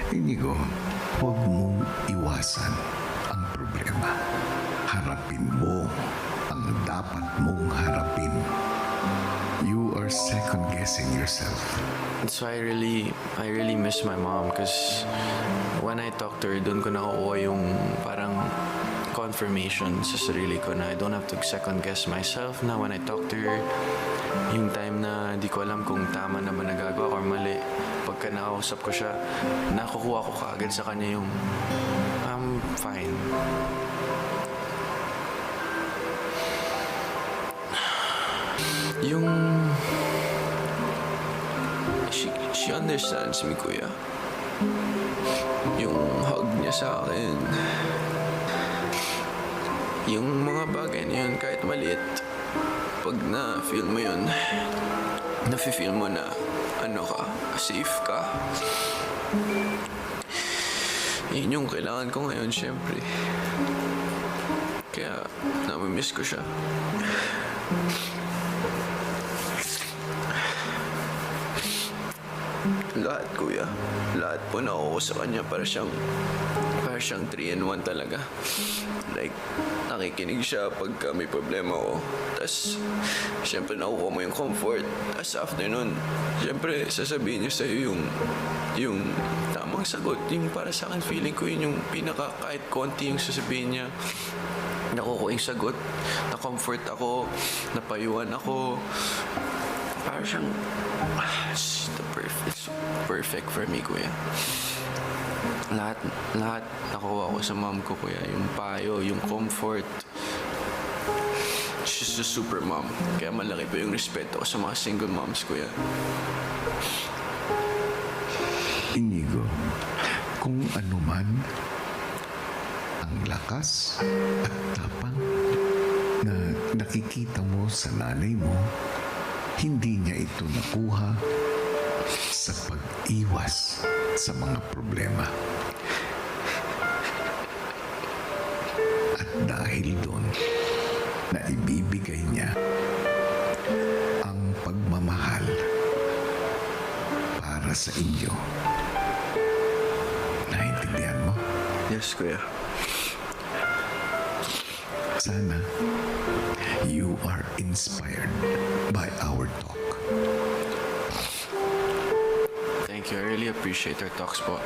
Inigo, huwag mong iwasan ang problema. Harapin mo ang dapat mong harapin. You are second-guessing yourself. That's why I really miss my mom because when I talk to her, doon ko nakukuha yung parang confirmation sa sarili ko na I don't have to second guess myself na when I talk to her, yung time na di ko alam kung tama na ba nagagawa ko or mali, pagka nakausap ko siya, nakukuha ko kaagad sa kanya yung I'm fine. Yung she understands me, kuya. Yung hug niya sa akin. Yung mga bagay na yun, kahit maliit, pag na-feel mo yun, na-feel mo na, safe ka. Yun yung kailangan ko ngayon, syempre. Kaya, namimiss ko siya. Lahat, kuya. Lahat po nakuha sa kanya para siyang 3-in-1 talaga. Like, nakikinig siya pagka may problema ko. Tapos, syempre nakukuha mo yung comfort. Tapos after nun, syempre sasabihin niya sa'yo yung tamang sagot. Yung para sa akin, feeling ko yun yung pinaka kahit konti yung sasabihin niya. Nakukuha yung sagot. Na-comfort ako. Napayuhan ako. Para siyang it's perfect for me, kuya. Lahat nakuha ko sa mom ko, kuya. Yung payo, yung comfort. She's a super mom. Kaya malaki pa yung respeto ko sa mga single moms, kuya. Inigo, kung ano man ang lakas at tapang na nakikita mo sa nanay mo, hindi niya ito nakuha sa pag-iwas sa mga problema. At dahil doon, na ibibigay niya ang pagmamahal para sa inyo. Naintindihan mo? Yes, kuya. Sana you are inspired by our talk. Thank you. I really appreciate our talks po.